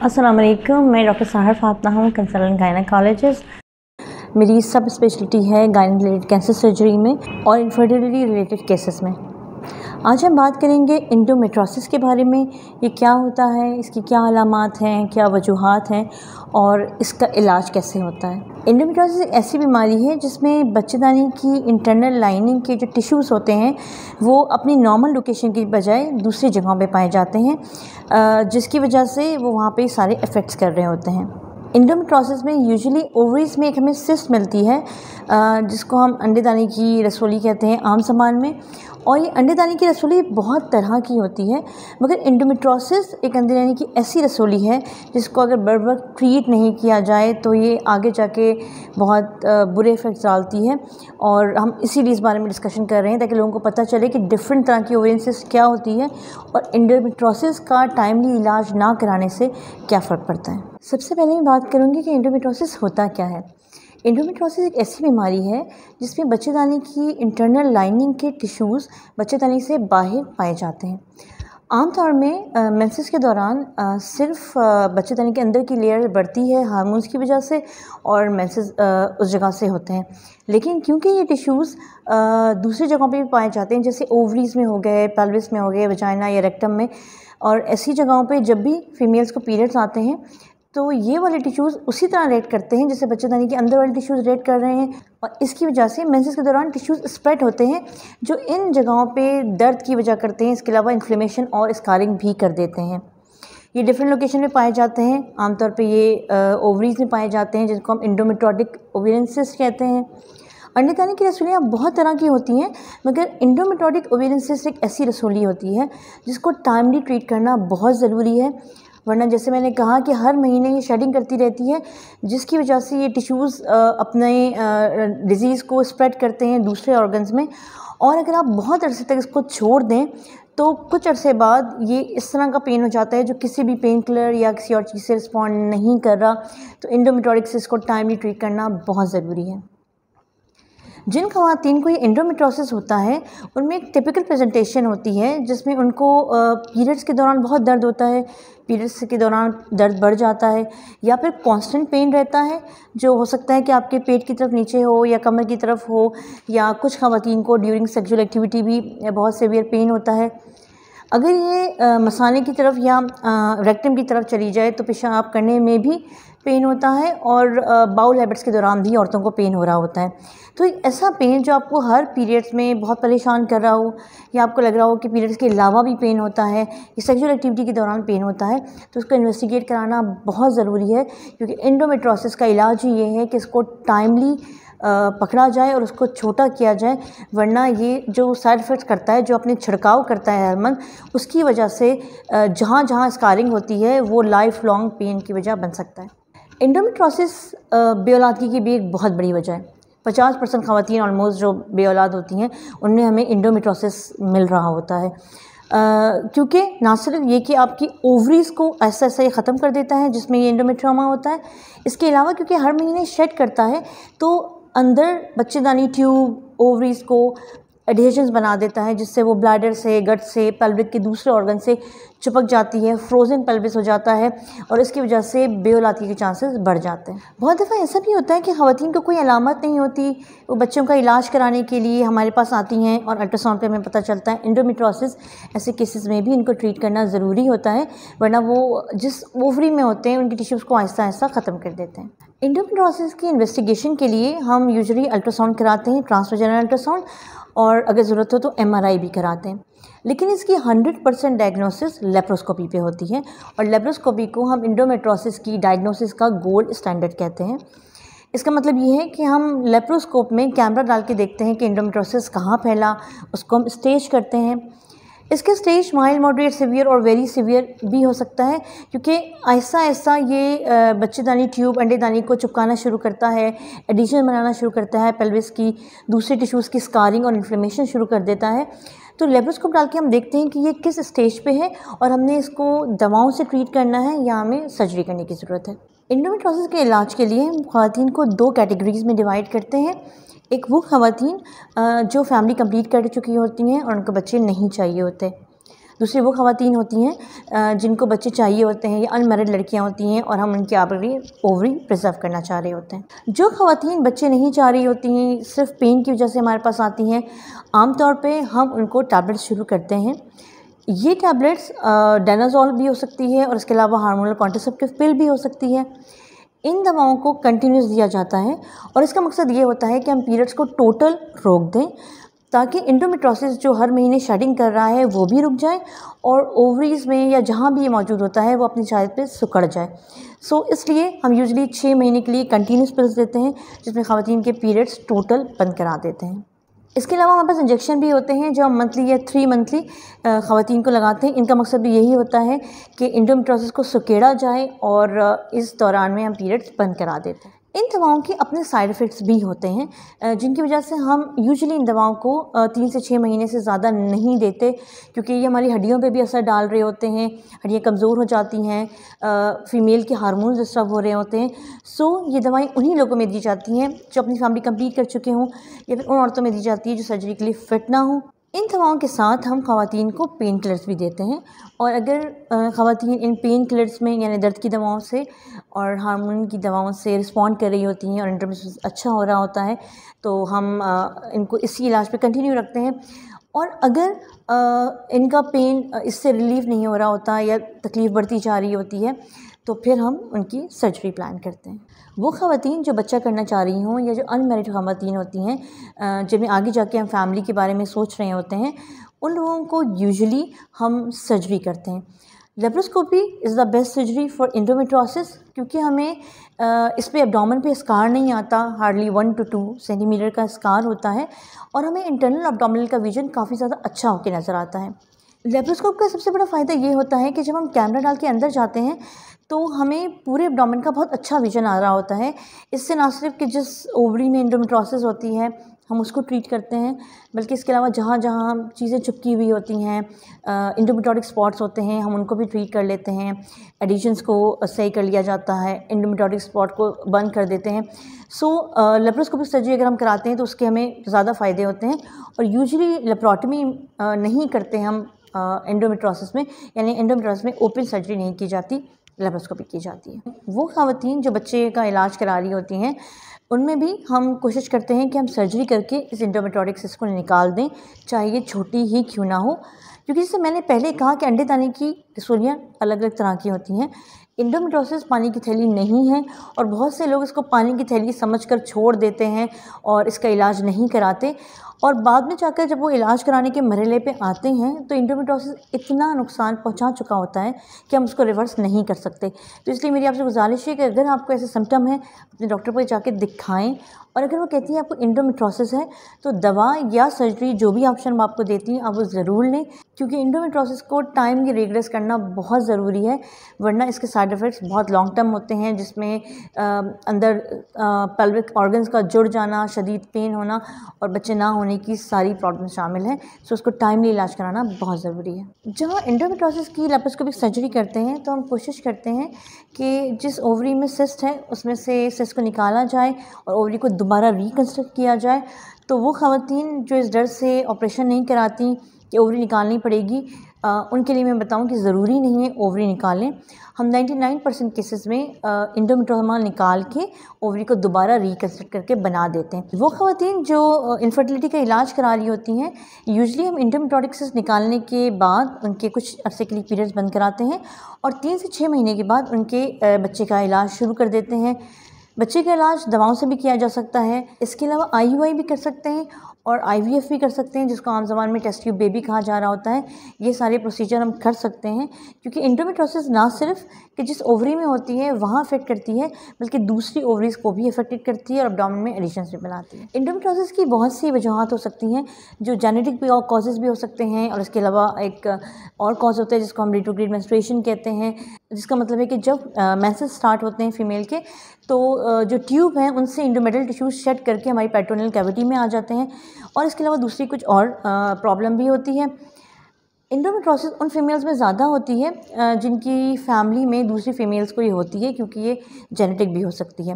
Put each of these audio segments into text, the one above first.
अस्सलाम वालेकुम। मैं डॉक्टर साहर फातना हूँ, कंसल्टेंट गायनेकोलॉजिस्ट। मेरी सब स्पेशलिटी है गायनेक रिलेटेड कैंसर सर्जरी में और इनफर्टिलिटी रिलेटेड केसेस में। आज हम बात करेंगे एंडोमेट्रोसिस के बारे में। ये क्या होता है, इसकी क्या अलामात हैं, क्या वजूहात हैं और इसका इलाज कैसे होता है। एंडोमेट्रोसिस एक ऐसी बीमारी है जिसमें बच्चेदानी की इंटरनल लाइनिंग के जो टिश्यूज़ होते हैं वो अपनी नॉर्मल लोकेशन की बजाय दूसरी जगहों पे पाए जाते हैं, जिसकी वजह से वो वहाँ पे सारे इफ़ेक्ट्स कर रहे होते हैं। एंडोमेट्रोसिस में यूजुअली ओवरीज़ में एक हमें सिस्ट मिलती है, जिसको हम अंडेदानी की रसोली कहते हैं आम ज़बान में। और ये अंडेदानी की रसोली बहुत तरह की होती है, मगर एंडोमेट्रोसिस एक अंडेदानी की ऐसी रसोली है जिसको अगर बर वक्त ट्रीट नहीं किया जाए तो ये आगे जाके बहुत बुरे इफ़ेक्ट्स डालती है। और हम इसीलिए इस बारे में डिस्कशन कर रहे हैं ताकि लोगों को पता चले कि डिफरेंट तरह की ओवेरियन सिस्ट क्या होती है और एंडोमेट्रोसिस का टाइमली इलाज ना कराने से क्या फ़र्क पड़ता है। सबसे पहले मैं बात करूँगी कि एंडोमेट्रोसिस होता क्या है। एंडोमेट्रोसिस एक ऐसी बीमारी है जिसमें बच्चेदानी की इंटरनल लाइनिंग के टिश्यूज़ बच्चेदानी से बाहर पाए जाते हैं। आमतौर में मेंसेस के दौरान सिर्फ बच्चेदानी के अंदर की लेयर बढ़ती है हार्मोन्स की वजह से और मेंसेस उस जगह से होते हैं। लेकिन क्योंकि ये टिश्यूज़ दूसरी जगहों पे भी पाए जाते हैं, जैसे ओवरीज़ में हो गए, पेल्विस में हो गए, वजाइना या रेक्टम में, और ऐसी जगहों पे जब भी फीमेल्स को पीरियड्स आते हैं तो ये वाले टिश्यूज़ उसी तरह रेट करते हैं जैसे बच्चेदानी के अंदर वाले टिश्यूज़ रेट कर रहे हैं। और इसकी वजह से मेंसेस के दौरान टिश्यूज़ स्प्रेड होते हैं जो इन जगहों पे दर्द की वजह करते हैं। इसके अलावा इन्फ्लेमेशन और स्कारिंग भी कर देते हैं। ये डिफरेंट लोकेशन में पाए जाते हैं। आमतौर पे ये ओवरीज़ में पाए जाते हैं, जिनको हम एंडोमेट्रोटिक ओवेरियन सिस्ट कहते हैं। अंडेदानी की रसोलियाँ बहुत तरह की होती हैं, मगर एंडोमेट्रोटिक ओवेरियन सिस्ट एक ऐसी रसोली होती है जिसको टाइमली ट्रीट करना बहुत ज़रूरी है, वरना जैसे मैंने कहा कि हर महीने ये शेडिंग करती रहती है, जिसकी वजह से ये टिश्यूज़ अपने डिज़ीज़ को स्प्रेड करते हैं दूसरे ऑर्गन्स में। और अगर आप बहुत अरसे तक इसको छोड़ दें तो कुछ अरसे बाद ये इस तरह का पेन हो जाता है जो किसी भी पेन किलर या किसी और चीज़ से रिस्पॉन्ड नहीं कर रहा। तो एंडोमेट्रोसिस को टाइमली ट्रीट करना बहुत ज़रूरी है। जिन ख़वातीन को ये एंडोमेट्रोसिस होता है उनमें एक टिपिकल प्रेजेंटेशन होती है जिसमें उनको पीरियड्स के दौरान बहुत दर्द होता है, पीरियड्स के दौरान दर्द बढ़ जाता है, या फिर कांस्टेंट पेन रहता है जो हो सकता है कि आपके पेट की तरफ नीचे हो या कमर की तरफ हो, या कुछ ख़वातीन को ड्यूरिंग सेक्सुअल एक्टिविटी भी बहुत सीवियर पेन होता है। अगर ये मसाने की तरफ या रेक्टम की तरफ चली जाए तो पेशाब करने में भी पेन होता है और बाउल हैबिट्स के दौरान भी औरतों को पेन हो रहा होता है। तो ऐसा पेन जो आपको हर पीरियड्स में बहुत परेशान कर रहा हो, या आपको लग रहा हो कि पीरियड्स के अलावा भी पेन होता है, या सेक्सुअल एक्टिविटी के दौरान पेन होता है, तो उसको इन्वेस्टिगेट कराना बहुत ज़रूरी है, क्योंकि एंडोमेट्रोसिस का इलाज ही ये है कि इसको टाइमली पकड़ा जाए और उसको छोटा किया जाए, वरना ये जो साइड इफ़ेक्ट्स करता है, जो अपने छिड़काव करता है हार्मोन, उसकी वजह से जहाँ जहाँ स्कारिंग होती है वो लाइफ लॉन्ग पेन की वजह बन सकता है। एंडोमेट्रोसिस बेऔलादगी की भी एक बहुत बड़ी वजह है। 50% ख़वातीन ऑलमोस्ट जो बेऔलाद होती हैं उनमें हमें एंडोमेट्रोसिस मिल रहा होता है, क्योंकि ना सिर्फ ये कि आपकी ओवरीज़ को ऐसा ऐसा ये ख़त्म कर देता है जिसमें ये एंडोमेट्रियोमा होता है, इसके अलावा क्योंकि हर महीने शेड करता है तो अंदर बच्चेदानी ट्यूब ओवरीज़ को एडहेशंस बना देता है, जिससे वो ब्लैडर से, गट से, पेल्विक के दूसरे ऑर्गन से चिपक जाती है, फ्रोज़न पेल्विस हो जाता है और इसकी वजह से बेऔलादगी के चांसेस बढ़ जाते हैं। बहुत दफ़ा ऐसा भी होता है कि ख़वातीन को कोई अलामत नहीं होती, वो बच्चों का इलाज कराने के लिए हमारे पास आती हैं और अल्ट्रासाउंड पे हमें पता चलता है एंडोमेट्रोसिस। ऐसे केसेस में भी इनको ट्रीट करना ज़रूरी होता है, वरना वो जिस ओवरी में होते हैं उनकी टिश्यूज़ को आहिस्ता आहिस्ता ख़त्म कर देते हैं। एंडोमेट्रोसिस की इन्वेस्टिगेशन के लिए हम यूजुअली अल्ट्रासाउंड कराते हैं, ट्रांसवाजाइनल अल्ट्रासाउंड, और अगर ज़रूरत हो तो MRI भी कराते हैं। लेकिन इसकी 100% डायग्नोसिस लेप्रोस्कोपी पे होती है, और लेप्रोस्कोपी को हम एंडोमेट्रोसिस की डायग्नोसिस का गोल्ड स्टैंडर्ड कहते हैं। इसका मतलब ये है कि हम लेप्रोस्कोप में कैमरा डाल के देखते हैं कि एंडोमेट्रोसिस कहाँ फैला, उसको हम स्टेज करते हैं। इसके स्टेज माइल्ड, मॉडरेट, सीवियर और वेरी सीवियर भी हो सकता है, क्योंकि ऐसा ऐसा ये बच्चेदानी ट्यूब अंडेदानी को चिपकाना शुरू करता है, एडिशन बनाना शुरू करता है, पेल्विस की दूसरे टिश्यूज़ की स्कारिंग और इन्फ्लेमेशन शुरू कर देता है। तो लेप्रोस्कोप डाल के हम देखते हैं कि ये किस स्टेज पे है और हमने इसको दवाओं से ट्रीट करना है या हमें सर्जरी करने की ज़रूरत है। एंडोमेट्रोसिस के इलाज के लिए हम ख़वातीन को 2 कैटेगरीज़ में डिवाइड करते हैं। एक वो ख़वातीन जो फैमिली कंप्लीट कर चुकी होती हैं और उनको बच्चे नहीं चाहिए होते, दूसरी वो ख़वातीन होती हैं जिनको बच्चे चाहिए होते हैं या अनमैरिड लड़कियां होती हैं और हम उनकी ओवरी प्रिजर्व करना चाह रहे होते हैं। जो ख़वातीन बच्चे नहीं चाह रही होती हैं, सिर्फ पेन की वजह से हमारे पास आती हैं, आमतौर पे हम उनको टैबलेट्स शुरू करते हैं। ये टैबलेट्स डेनाजोल भी हो सकती है और इसके अलावा हार्मोनल कॉन्ट्रासेप्टिव पिल भी हो सकती है। इन दवाओं को कंटिन्यूस दिया जाता है और इसका मकसद ये होता है कि हम पीरियड्स को टोटल रोक दें ताकि एंडोमेट्रियोसिस जो हर महीने शेडिंग कर रहा है वो भी रुक जाए और ओवरीज़ में या जहाँ भी ये मौजूद होता है वो अपनी जगह पे सिकुड़ जाए। इसलिए हम यूजुअली 6 महीने के लिए कंटिन्यूस पिल्स देते हैं जिसमें ख़वातीन के पीरियड्स टोटल बंद करा देते हैं। इसके अलावा हमारे पास इंजेक्शन भी होते हैं जो हम मंथली या 3 मंथली ख़वातीन को लगाते हैं। इनका मकसद भी यही होता है कि एंडोमेट्रियोसिस को सुकेड़ा जाए और इस दौरान में हम पीरियड्स बंद करा देते हैं। इन दवाओं के अपने साइड इफ़ेक्ट्स भी होते हैं जिनकी वजह से हम यूजुअली इन दवाओं को 3 से 6 महीने से ज़्यादा नहीं देते, क्योंकि ये हमारी हड्डियों पे भी असर डाल रहे होते हैं, हड्डियाँ कमज़ोर हो जाती हैं, फ़ीमेल के हार्मोन्स डिस्टर्ब हो रहे होते हैं। ये दवाएं उन्हीं लोगों में दी जाती हैं जो अपनी फैमिली कंप्लीट कर चुके हों या फिर उन औरतों में दी जाती है जो सर्जरी के लिए फ़िट ना हो। इन दवाओं के साथ हम ख़वातीन को पेन किलर्स भी देते हैं और अगर ख़वातीन इन पेन किलर्स में यानी दर्द की दवाओं से और हार्मोन की दवाओं से रिस्पॉन्ड कर रही होती हैं और एंडोमेट्रियोसिस अच्छा हो रहा होता है तो हम इनको इसी इलाज पे कंटिन्यू रखते हैं। और अगर इनका पेन इससे रिलीफ नहीं हो रहा होता या तकलीफ़ बढ़ती जा रही होती है तो फिर हम उनकी सर्जरी प्लान करते हैं। वो ख़वातीन जो बच्चा करना चाह रही हों या जो अनमैरिड ख़वातीन होती हैं जिनमें आगे जाके हम फैमिली के बारे में सोच रहे होते हैं, उन लोगों को यूजुअली हम सर्जरी करते हैं। Laparoscopy is the best surgery for endometriosis क्योंकि हमें इस पे एब्डोमेन पे स्कार नहीं आता, हार्डली 1 to 2 सेंटीमीटर का स्कार होता है और हमें इंटरनल एब्डोमिनल का विजन काफ़ी ज़्यादा अच्छा होकर नज़र आता है। लेप्रोस्कोप का सबसे बड़ा फ़ायदा ये होता है कि जब हम कैमरा डाल के अंदर जाते हैं तो हमें पूरे एब्डोमेन का बहुत अच्छा विजन आ रहा होता है। इससे ना सिर्फ कि जिस ओवरी में एंडोमेट्रियोसिस होती है हम उसको ट्रीट करते हैं, बल्कि इसके अलावा जहाँ जहाँ चीज़ें चिपकी हुई होती हैं, एंडोमेट्रियोटिक स्पॉट्स होते हैं, हम उनको भी ट्रीट कर लेते हैं। एडिशंस को सही कर लिया जाता है, एंडोमेट्रियोटिक स्पॉट को बंद कर देते हैं। लेप्रोस्कोपिक सर्जरी अगर हम कराते हैं तो उसके हमें ज़्यादा फ़ायदे होते हैं और यूजुअली लेप्रोटमी नहीं करते हम एंडोमेट्रियोसिस में, यानी एंडोमेट्रियोसिस में ओपन सर्जरी नहीं की जाती, लेप्रोस्कोपी की जाती है। वो ख़वातीन जो बच्चे का इलाज करा रही होती हैं उनमें भी हम कोशिश करते हैं कि हम सर्जरी करके इस एंडोमेट्रियोटिक सिस्ट को निकाल दें, चाहे ये छोटी ही क्यों ना हो, क्योंकि जैसे मैंने पहले कहा कि अंडे दाने की रसोलियाँ अलग अलग तरह की होती हैं। एंडोमेट्रियोसिस पानी की थैली नहीं है और बहुत से लोग इसको पानी की थैली समझकर छोड़ देते हैं और इसका इलाज नहीं कराते और बाद में जाकर जब वो इलाज कराने के मरहले पे आते हैं तो एंडोमेट्रियोसिस इतना नुकसान पहुंचा चुका होता है कि हम उसको रिवर्स नहीं कर सकते। तो इसलिए मेरी आपसे गुजारिश है कि अगर आपको ऐसे सिम्टम है अपने डॉक्टर को जाके दिखाएं और अगर वो कहती है आपको एंडोमेट्रियोसिस है तो दवा या सर्जरी जो भी ऑप्शन वो आपको देती हैं आप वो ज़रूर लें, क्योंकि एंडोमेट्रियोसिस को टाइम की रिग्रेस करना बहुत ज़रूरी है, वरना इसके साइड इफ़ेक्ट्स बहुत लॉन्ग टर्म होते हैं जिसमें अंदर पेल्विक ऑर्गन्स का जुड़ जाना, शदीद पेन होना और बच्चे ना होने की सारी प्रॉब्लम शामिल हैं। उसको टाइमली इलाज कराना बहुत ज़रूरी है। जब हम एंडोमेट्रियोसिस की लेप्रोस्कोपिक सर्जरी करते हैं तो हम कोशिश करते हैं कि जिस ओवरी में सिस्ट है उसमें से सिस्ट को निकाला जाए और ओवरी को दोबारा रिकन्स्ट्रक्ट किया जाए। तो वो ख़वातीन जो इस डर से ऑपरेशन नहीं कराती कि ओवरी निकालनी पड़ेगी, उनके लिए मैं बताऊं कि ज़रूरी नहीं है ओवरी निकालें। हम 99% केसेस में एंडोमेट्रियोमा निकाल के ओवरी को दोबारा रिकन्स्ट्रक्ट करके बना देते हैं। वो ख़वातीन जो इनफर्टिलिटी का इलाज करा रही होती हैं, यूजुअली हम एंडोमेट्रियोटिक सिस्ट निकालने के बाद उनके कुछ अरसे के लिए पीरियड्स बंद कराते हैं और 3 से 6 महीने के बाद उनके बच्चे का इलाज शुरू कर देते हैं। बच्चे का इलाज दवाओं से भी किया जा सकता है, इसके अलावा IUI भी कर सकते हैं और IVF भी कर सकते हैं, जिसको आम ज़बान में टेस्ट ट्यूब बेबी कहा जा रहा होता है। ये सारे प्रोसीजर हम कर सकते हैं क्योंकि एंडोमेट्रियोसिस ना सिर्फ कि जिस ओवरी में होती है वहाँ अफेक्ट करती है, बल्कि दूसरी ओवरीज़ को भी अफेक्टेड करती है और एब्डोमेन में एडिशंस भी बनाती है। एंडोमेट्रियोसिस की बहुत सी वजूहत हो सकती हैं, जो जेनेटिक कॉजेज़ भी हो सकते हैं और इसके अलावा एक और कॉज होता है जिसको हम रिट्रोग्रेड मेंस्ट्रुएशन कहते हैं, जिसका मतलब है कि जब मेंसेस स्टार्ट होते हैं फीमेल के तो जो ट्यूब हैं उनसे एंडोमेट्रियल टिश्यूज शेड करके हमारी पेरिटोनियल कैविटी में आ जाते हैं और इसके अलावा दूसरी कुछ और प्रॉब्लम भी होती है। एंडोमेट्रियोसिस उन फीमेल्स में ज़्यादा होती है जिनकी फैमिली में दूसरी फीमेल्स को ये होती है, क्योंकि ये जेनेटिक भी हो सकती है।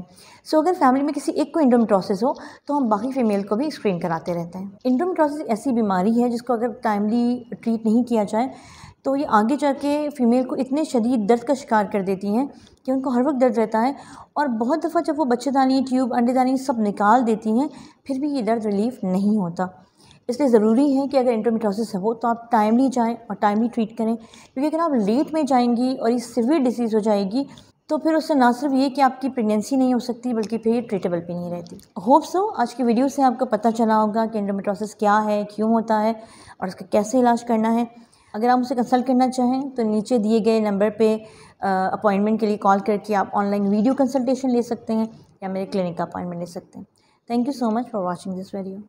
अगर फैमिली में किसी एक को एंडोमेट्रियोसिस हो तो हम बाकी फीमेल को भी स्क्रीन कराते रहते हैं। एंडोमेट्रियोसिस ऐसी बीमारी है जिसको अगर टाइमली ट्रीट नहीं किया जाए तो ये आगे जाके फ़ीमेल को इतने शदीद दर्द का शिकार कर देती हैं कि उनको हर वक्त दर्द रहता है। और बहुत दफ़ा जब वो बच्चेदानी, ट्यूब, अंडेदानी सब निकाल देती हैं, फिर भी ये दर्द रिलीफ़ नहीं होता। इसलिए ज़रूरी है कि अगर एंडोमेट्रियोसिस हो तो आप टाइमली जाएं और टाइमली ट्रीट करें, क्योंकि अगर आप लेट में जाएंगी और ये सीवियर डिसीज़ हो जाएगी तो फिर उससे ना सिर्फ ये कि आपकी प्रेगनेंसी नहीं हो सकती, बल्कि फिर ये ट्रीटेबल भी नहीं रहती। होप सो आज की वीडियो से आपको पता चला होगा कि एंडोमेट्रियोसिस क्या है, क्यों होता है और इसका कैसे इलाज करना है। अगर आप मुझसे कंसल्ट करना चाहें तो नीचे दिए गए नंबर पे अपॉइंटमेंट के लिए कॉल करके आप ऑनलाइन वीडियो कंसल्टेशन ले सकते हैं या मेरे क्लिनिक का अपॉइंटमेंट ले सकते हैं। Thank you so much for watching this video.